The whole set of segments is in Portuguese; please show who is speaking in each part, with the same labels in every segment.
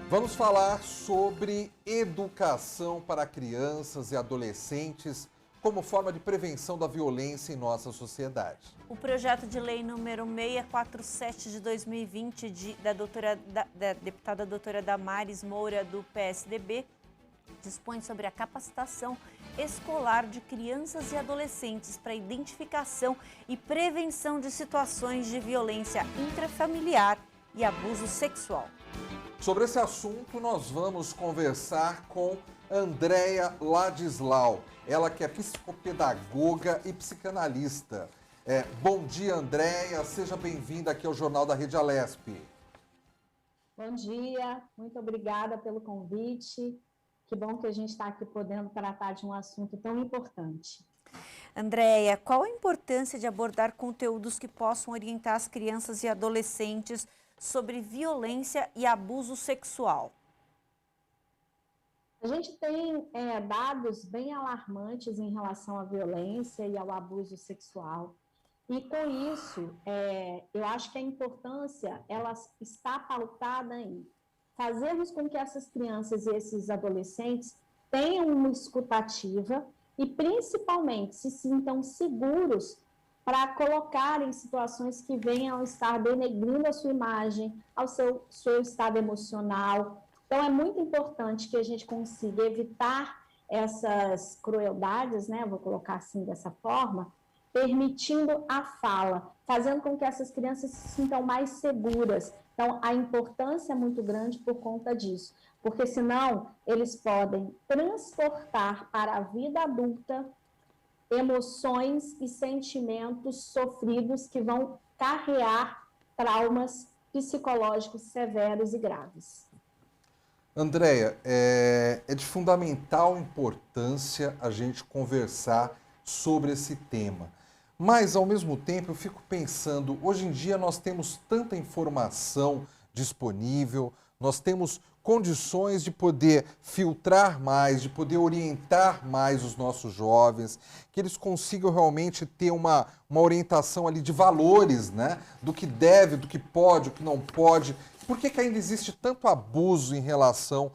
Speaker 1: Vamos falar sobre educação para crianças e adolescentes como forma de prevenção da violência em nossa sociedade.
Speaker 2: O projeto de lei número 647 de 2020 da deputada doutora Damares Moura, do PSDB, dispõe sobre a capacitação escolar de crianças e adolescentes para identificação e prevenção de situações de violência intrafamiliar e abuso sexual.
Speaker 1: Sobre esse assunto, nós vamos conversar com Andréia Ladislau, ela que é psicopedagoga e psicanalista. Bom dia, Andréia, seja bem-vinda aqui ao Jornal da Rede Alesp.
Speaker 3: Bom dia, muito obrigada pelo convite. Que bom que a gente está aqui podendo tratar de um assunto tão importante.
Speaker 2: Andréia, qual a importância de abordar conteúdos que possam orientar as crianças e adolescentes sobre violência e abuso sexual?
Speaker 3: A gente tem dados bem alarmantes em relação à violência e ao abuso sexual. E com isso, eu acho que a importância ela está pautada em fazermos com que essas crianças e esses adolescentes tenham uma escutativa e, principalmente, se sintam seguros para colocar em situações que venham estar denegrindo a sua imagem, ao seu estado emocional. Então, é muito importante que a gente consiga evitar essas crueldades, né? Vou colocar assim dessa forma, permitindo a fala, fazendo com que essas crianças se sintam mais seguras. Então, a importância é muito grande por conta disso, porque senão eles podem transportar para a vida adulta emoções e sentimentos sofridos que vão carrear traumas psicológicos severos e graves.
Speaker 1: Andréia, é de fundamental importância a gente conversar sobre esse tema. Mas, ao mesmo tempo, eu fico pensando, hoje em dia nós temos tanta informação disponível, nós temos condições de poder filtrar mais, de poder orientar mais os nossos jovens, que eles consigam realmente ter uma orientação ali de valores, né? Do que deve, do que pode, o que não pode. Por que ainda existe tanto abuso em relação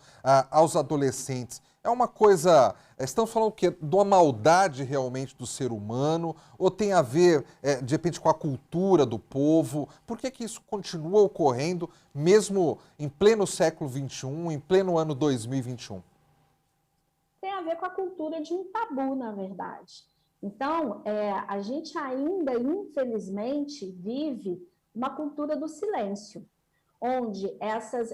Speaker 1: aos adolescentes? É uma coisa, estamos falando o quê? De uma maldade realmente do ser humano? Ou tem a ver, de repente, com a cultura do povo? Por que isso continua ocorrendo, mesmo em pleno século XXI, em pleno ano 2021?
Speaker 3: Tem a ver com a cultura de um tabu, na verdade. Então, a gente ainda, infelizmente, vive uma cultura do silêncio, onde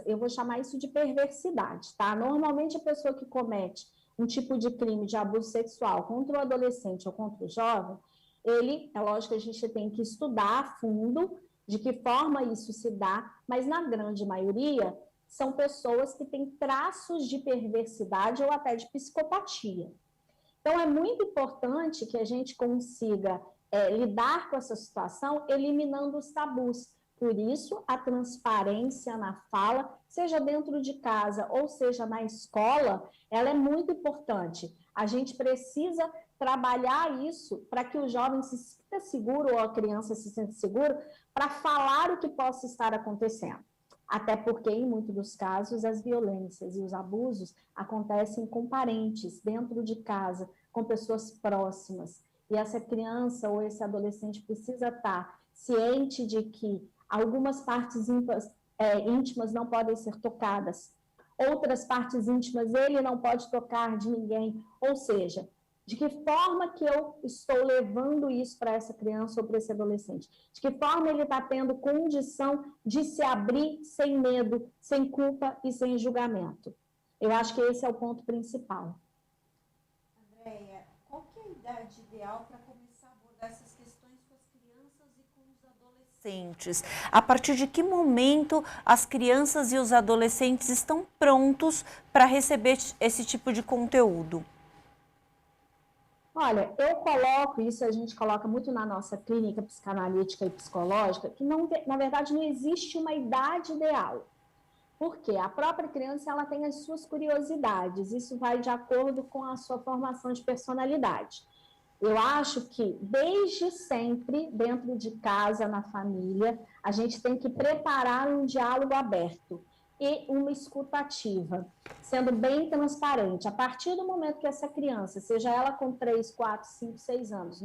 Speaker 3: eu vou chamar isso de perversidade, tá? Normalmente a pessoa que comete um tipo de crime de abuso sexual contra o adolescente ou contra o jovem, é lógico que a gente tem que estudar a fundo de que forma isso se dá, mas na grande maioria são pessoas que têm traços de perversidade ou até de psicopatia. Então é muito importante que a gente consiga lidar com essa situação eliminando os tabus. Por isso, a transparência na fala, seja dentro de casa ou seja na escola, ela é muito importante. A gente precisa trabalhar isso para que o jovem se sinta seguro ou a criança se sinta seguro para falar o que possa estar acontecendo. Até porque, em muitos dos casos, as violências e os abusos acontecem com parentes, dentro de casa, com pessoas próximas. E essa criança ou esse adolescente precisa estar ciente de que algumas partes íntimas não podem ser tocadas, outras partes íntimas ele não pode tocar de ninguém. Ou seja, de que forma que eu estou levando isso para essa criança ou para esse adolescente? De que forma ele está tendo condição de se abrir sem medo, sem culpa e sem julgamento? Eu acho que esse é o ponto principal.
Speaker 2: Andréia, qual que é a idade ideal para começar a abordar essas questões com as crianças e com os adolescentes? A partir de que momento as crianças e os adolescentes estão prontos para receber esse tipo de conteúdo?
Speaker 3: Olha, eu coloco, isso a gente coloca muito na nossa clínica psicanalítica e psicológica, que não, na verdade não existe uma idade ideal. Porque a própria criança ela tem as suas curiosidades, isso vai de acordo com a sua formação de personalidade. Eu acho que desde sempre, dentro de casa, na família, a gente tem que preparar um diálogo aberto. e uma escuta ativa, sendo bem transparente. A partir do momento que essa criança, seja ela com 3, 4, 5, 6 anos,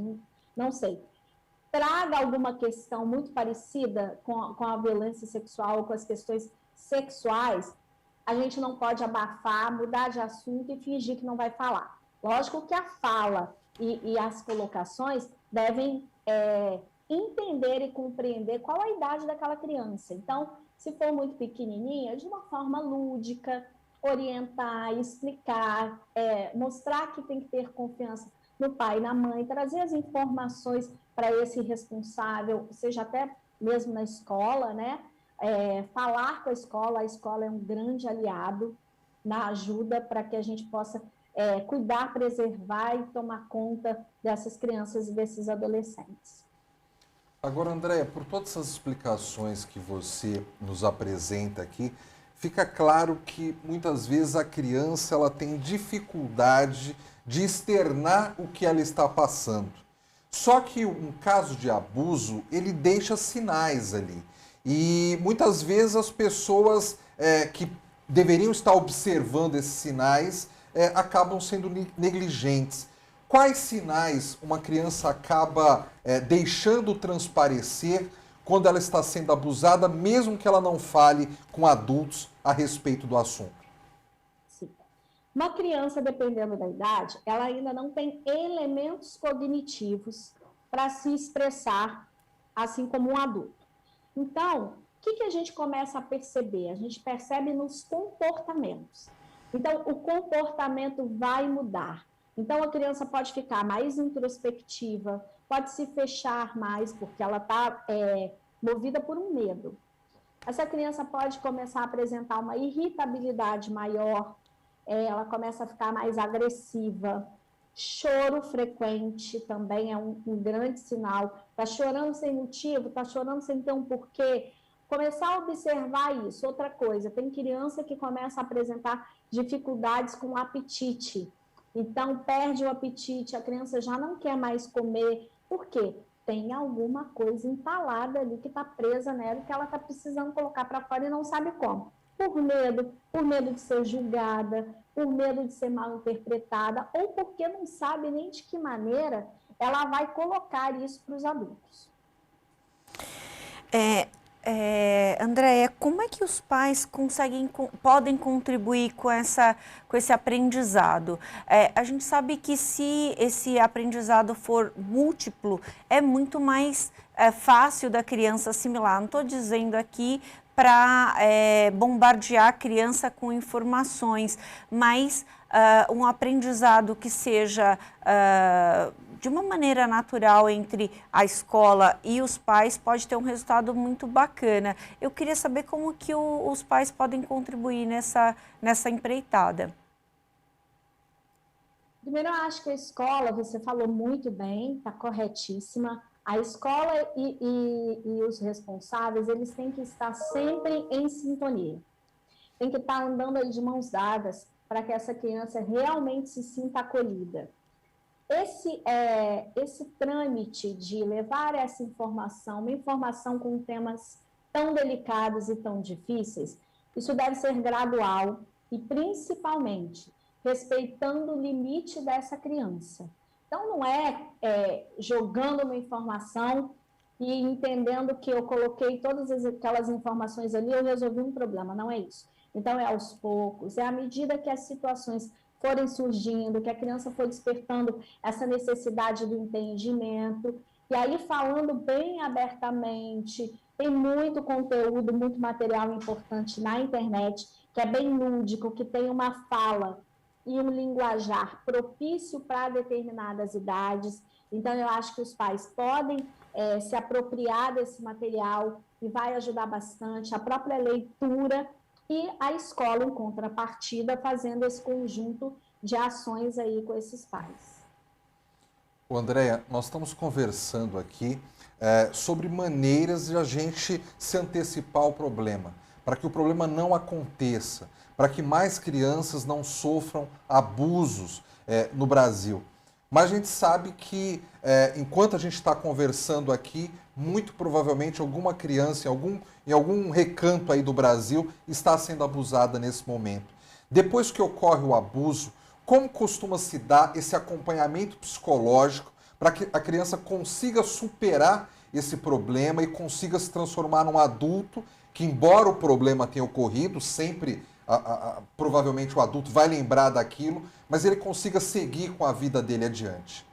Speaker 3: não sei, traga alguma questão muito parecida com a violência sexual, com as questões sexuais, a gente não pode abafar, mudar de assunto e fingir que não vai falar. Lógico que a fala e as colocações devem entender e compreender qual a idade daquela criança. Então, se for muito pequenininha, de uma forma lúdica, orientar, explicar, mostrar que tem que ter confiança no pai e na mãe, trazer as informações para esse responsável, seja até mesmo na escola, né? Falar com a escola é um grande aliado na ajuda para que a gente possa cuidar, preservar e tomar conta dessas crianças e desses adolescentes.
Speaker 1: Agora, Andréia, por todas essas explicações que você nos apresenta aqui, fica claro que muitas vezes a criança ela tem dificuldade de externar o que ela está passando. Só que um caso de abuso, ele deixa sinais ali. E muitas vezes as pessoas que deveriam estar observando esses sinais acabam sendo negligentes. Quais sinais uma criança acaba deixando transparecer quando ela está sendo abusada, mesmo que ela não fale com adultos a respeito do assunto?
Speaker 3: Sim. Uma criança, dependendo da idade, ela ainda não tem elementos cognitivos para se expressar, assim como um adulto. Então, o que a gente começa a perceber? A gente percebe nos comportamentos. Então, o comportamento vai mudar. Então, a criança pode ficar mais introspectiva, pode se fechar mais, porque ela está movida por um medo. Essa criança pode começar a apresentar uma irritabilidade maior, ela começa a ficar mais agressiva. Choro frequente também é um grande sinal. Está chorando sem motivo, está chorando sem ter um porquê. Começar a observar isso. Outra coisa, tem criança que começa a apresentar dificuldades com o apetite. Então, perde o apetite, a criança já não quer mais comer. Por quê? Tem alguma coisa entalada ali que está presa nela que ela está precisando colocar para fora e não sabe como. Por medo de ser julgada, por medo de ser mal interpretada, ou porque não sabe nem de que maneira ela vai colocar isso para os adultos.
Speaker 2: Andréia, como é que os pais podem contribuir com esse aprendizado? A gente sabe que se esse aprendizado for múltiplo, é muito mais fácil da criança assimilar. Não estou dizendo aqui para bombardear a criança com informações, mas um aprendizado que seja de uma maneira natural entre a escola e os pais pode ter um resultado muito bacana. Eu queria saber como que os pais podem contribuir nessa empreitada.
Speaker 3: Primeiro, eu acho que a escola, você falou muito bem, está corretíssima. A escola e os responsáveis, eles têm que estar sempre em sintonia. Tem que estar andando aí de mãos dadas para que essa criança realmente se sinta acolhida. Esse trâmite de levar essa informação, uma informação com temas tão delicados e tão difíceis, isso deve ser gradual e, principalmente, respeitando o limite dessa criança. Então, não jogando uma informação e entendendo que eu coloquei todas aquelas informações ali, eu resolvi um problema, não é isso. Então, é aos poucos, é à medida que as situações forem surgindo, que a criança for despertando essa necessidade do entendimento, e aí falando bem abertamente, tem muito conteúdo, muito material importante na internet, que é bem lúdico, que tem uma fala e um linguajar propício para determinadas idades. Então, eu acho que os pais podem se apropriar desse material e vai ajudar bastante a própria leitura e a escola, em contrapartida, fazendo esse conjunto de ações aí com esses pais.
Speaker 1: Andréia, nós estamos conversando aqui sobre maneiras de a gente se antecipar ao problema, para que o problema não aconteça, para que mais crianças não sofram abusos no Brasil. Mas a gente sabe que, enquanto a gente está conversando aqui, muito provavelmente alguma criança em algum recanto aí do Brasil está sendo abusada nesse momento. Depois que ocorre o abuso, como costuma se dar esse acompanhamento psicológico para que a criança consiga superar esse problema e consiga se transformar num adulto que, embora o problema tenha ocorrido, sempre, provavelmente o adulto vai lembrar daquilo, mas ele consiga seguir com a vida dele adiante?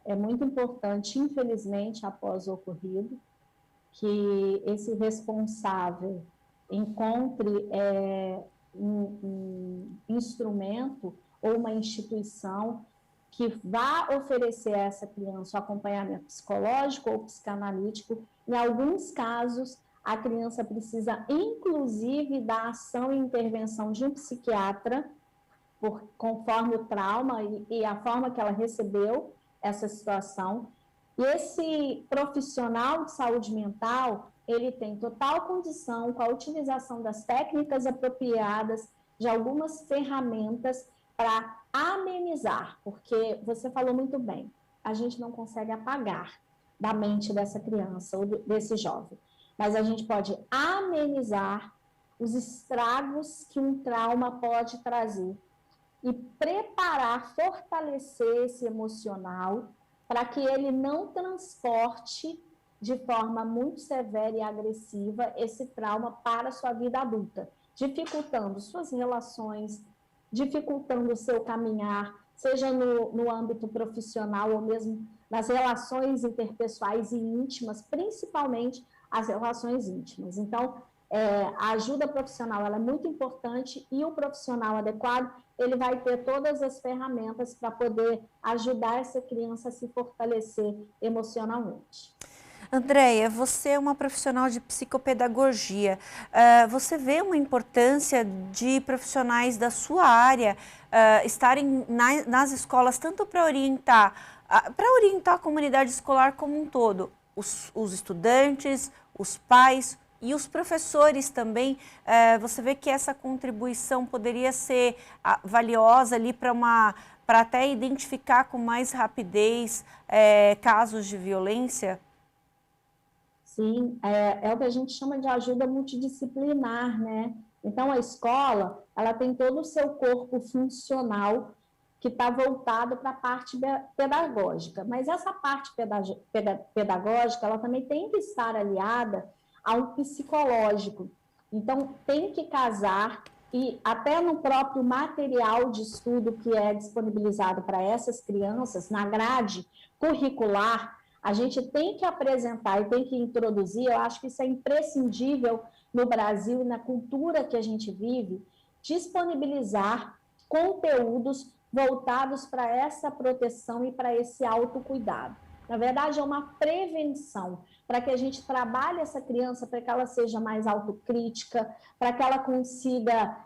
Speaker 3: É muito importante, infelizmente, após o ocorrido, que esse responsável encontre um instrumento ou uma instituição que vá oferecer a essa criança o acompanhamento psicológico ou psicanalítico. Em alguns casos, a criança precisa, inclusive, da ação e intervenção de um psiquiatra, conforme o trauma e a forma que ela recebeu essa situação. E esse profissional de saúde mental, ele tem total condição, com a utilização das técnicas apropriadas, de algumas ferramentas para amenizar, porque você falou muito bem, a gente não consegue apagar da mente dessa criança ou desse jovem, mas a gente pode amenizar os estragos que um trauma pode trazer e preparar, fortalecer esse emocional para que ele não transporte de forma muito severa e agressiva esse trauma para a sua vida adulta, dificultando suas relações, dificultando o seu caminhar, seja no âmbito profissional ou mesmo nas relações interpessoais e íntimas, principalmente as relações íntimas. Então, a ajuda profissional ela é muito importante e o profissional adequado, ele vai ter todas as ferramentas para poder ajudar essa criança a se fortalecer emocionalmente.
Speaker 2: Andréia, você é uma profissional de psicopedagogia. Você vê uma importância de profissionais da sua área estarem nas escolas, tanto para orientar a comunidade escolar como um todo, os estudantes, os pais e os professores também? Você vê que essa contribuição poderia ser valiosa ali para até identificar com mais rapidez casos de violência?
Speaker 3: Sim, é o que a gente chama de ajuda multidisciplinar, né? Então, a escola, ela tem todo o seu corpo funcional que está voltado para a parte pedagógica, mas essa parte pedagógica, ela também tem que estar aliada ao psicológico. Então, tem que casar, e até no próprio material de estudo que é disponibilizado para essas crianças, na grade curricular, a gente tem que apresentar e tem que introduzir, eu acho que isso é imprescindível no Brasil e na cultura que a gente vive, disponibilizar conteúdos voltados para essa proteção e para esse autocuidado. Na verdade, é uma prevenção para que a gente trabalhe essa criança, para que ela seja mais autocrítica, para que ela consiga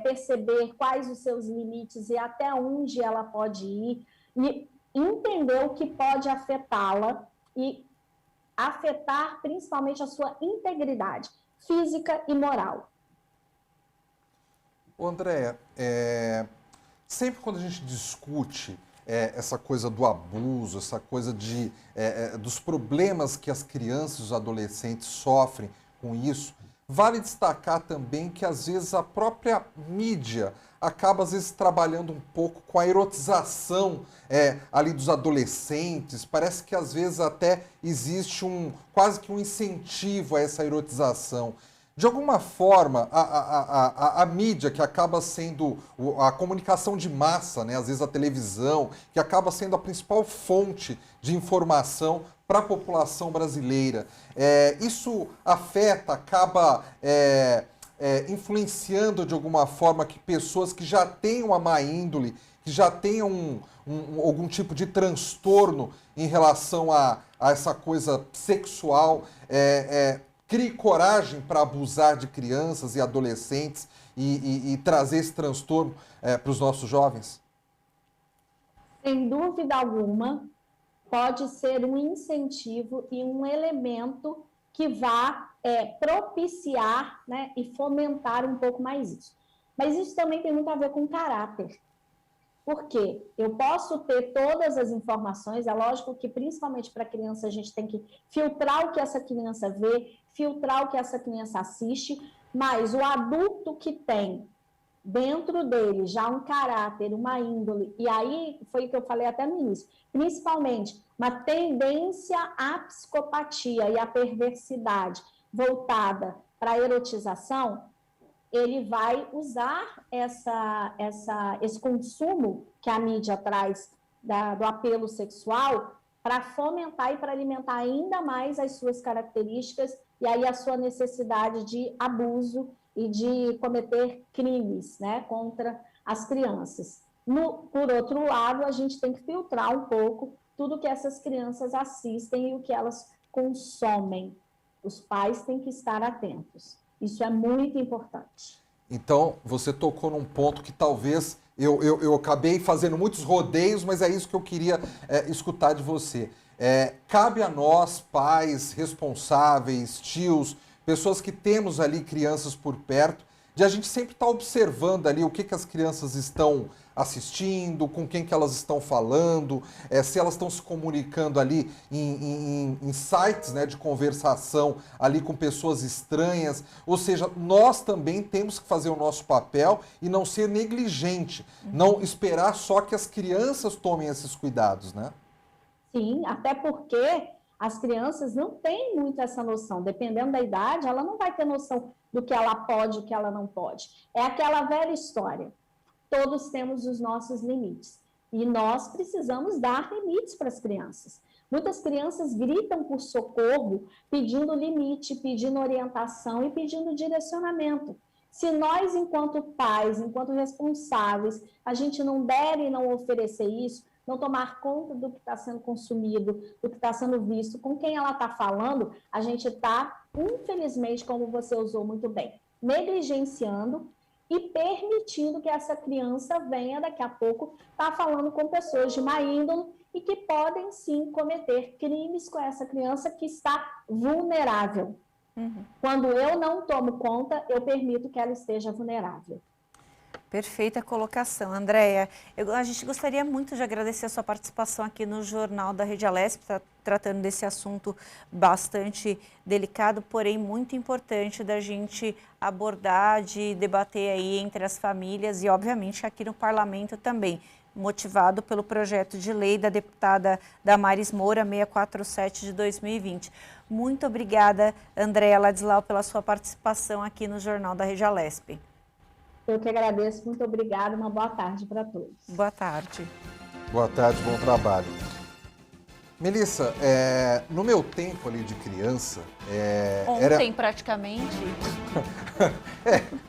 Speaker 3: perceber quais os seus limites e até onde ela pode ir, e entender o que pode afetá-la e afetar principalmente a sua integridade física e moral.
Speaker 1: Andréia, sempre quando a gente discute essa coisa do abuso, essa coisa dos problemas que as crianças e os adolescentes sofrem com isso, vale destacar também que às vezes a própria mídia acaba às vezes trabalhando um pouco com a erotização ali dos adolescentes. Parece que às vezes até existe quase que um incentivo a essa erotização. De alguma forma, a mídia, que acaba sendo a comunicação de massa, né, às vezes a televisão, que acaba sendo a principal fonte de informação para a população brasileira, isso afeta, acaba influenciando de alguma forma que pessoas que já têm uma má índole, que já tenham algum tipo de transtorno em relação a essa coisa sexual, crie coragem para abusar de crianças e adolescentes e trazer esse transtorno para os nossos jovens?
Speaker 3: Sem dúvida alguma, pode ser um incentivo e um elemento que vá propiciar, né, e fomentar um pouco mais isso. Mas isso também tem muito a ver com caráter. Por quê? Eu posso ter todas as informações, é lógico que principalmente para criança a gente tem que filtrar o que essa criança vê, filtrar o que essa criança assiste, mas o adulto que tem dentro dele já um caráter, uma índole, e aí foi o que eu falei até no início, principalmente uma tendência à psicopatia e à perversidade voltada para a erotização, ele vai usar esse consumo que a mídia traz do apelo sexual para fomentar e para alimentar ainda mais as suas características e aí a sua necessidade de abuso e de cometer crimes, né, contra as crianças. Por outro lado, a gente tem que filtrar um pouco tudo que essas crianças assistem e o que elas consomem. Os pais têm que estar atentos. Isso é muito importante.
Speaker 1: Então, você tocou num ponto que talvez eu acabei fazendo muitos rodeios, mas é isso que eu queria escutar de você. Cabe a nós, pais, responsáveis, tios, pessoas que temos ali crianças por perto, de a gente sempre estar observando ali o que as crianças estão assistindo, com quem que elas estão falando, se elas estão se comunicando ali em sites, né, de conversação ali com pessoas estranhas. Ou seja, nós também temos que fazer o nosso papel e não ser negligente, não esperar só que as crianças tomem esses cuidados, né?
Speaker 3: Sim, até porque as crianças não têm muito essa noção. Dependendo da idade, ela não vai ter noção do que ela pode e o que ela não pode. É aquela velha história. Todos temos os nossos limites. E nós precisamos dar limites para as crianças. Muitas crianças gritam por socorro, pedindo limite, pedindo orientação e pedindo direcionamento. Se nós, enquanto pais, enquanto responsáveis, a gente não der e não oferecer isso, não tomar conta do que está sendo consumido, do que está sendo visto, com quem ela está falando, a gente está, infelizmente, como você usou muito bem, negligenciando e permitindo que essa criança venha, daqui a pouco, estar falando com pessoas de má índole e que podem, sim, cometer crimes com essa criança que está vulnerável. Quando eu não tomo conta, eu permito que ela esteja vulnerável.
Speaker 2: Perfeita colocação, Andréia. A gente gostaria muito de agradecer a sua participação aqui no Jornal da Rede Alesp, tratando desse assunto bastante delicado, porém muito importante da gente abordar, de debater aí entre as famílias e, obviamente, aqui no Parlamento também, motivado pelo projeto de lei da deputada Damares Moura, 647 de 2020. Muito obrigada, Andréia Ladislau, pela sua participação aqui no Jornal da Rede Alesp.
Speaker 3: Eu que agradeço, muito obrigada, uma boa tarde para todos.
Speaker 2: Boa tarde.
Speaker 1: Boa tarde, bom trabalho. Melissa, no meu tempo ali de criança...
Speaker 2: Ontem, praticamente.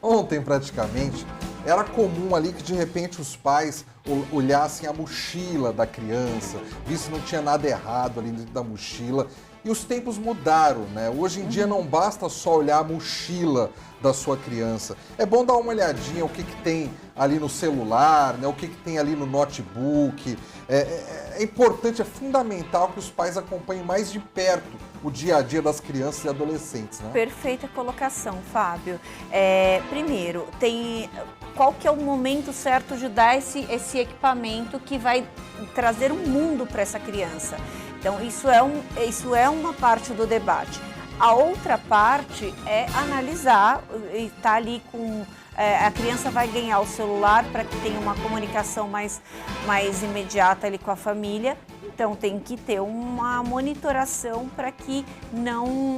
Speaker 1: Ontem praticamente, era comum ali que de repente os pais olhassem a mochila da criança, vissem se não tinha nada errado ali dentro da mochila. E os tempos mudaram, né? Hoje em dia não basta só olhar a mochila da sua criança. É bom dar uma olhadinha o que tem ali no celular, né? O que tem ali no notebook. É importante, é fundamental que os pais acompanhem mais de perto o dia a dia das crianças e adolescentes, né?
Speaker 2: Perfeita colocação, Fábio. Primeiro, qual que é o momento certo de dar esse equipamento que vai trazer um mundo para essa criança? Então, isso é uma parte do debate. A outra parte é analisar e estar ali com... a criança vai ganhar o celular para que tenha uma comunicação mais imediata ali com a família. Então, tem que ter uma monitoração para que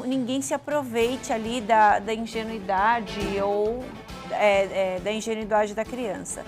Speaker 2: ninguém se aproveite ali da ingenuidade ou da ingenuidade da criança.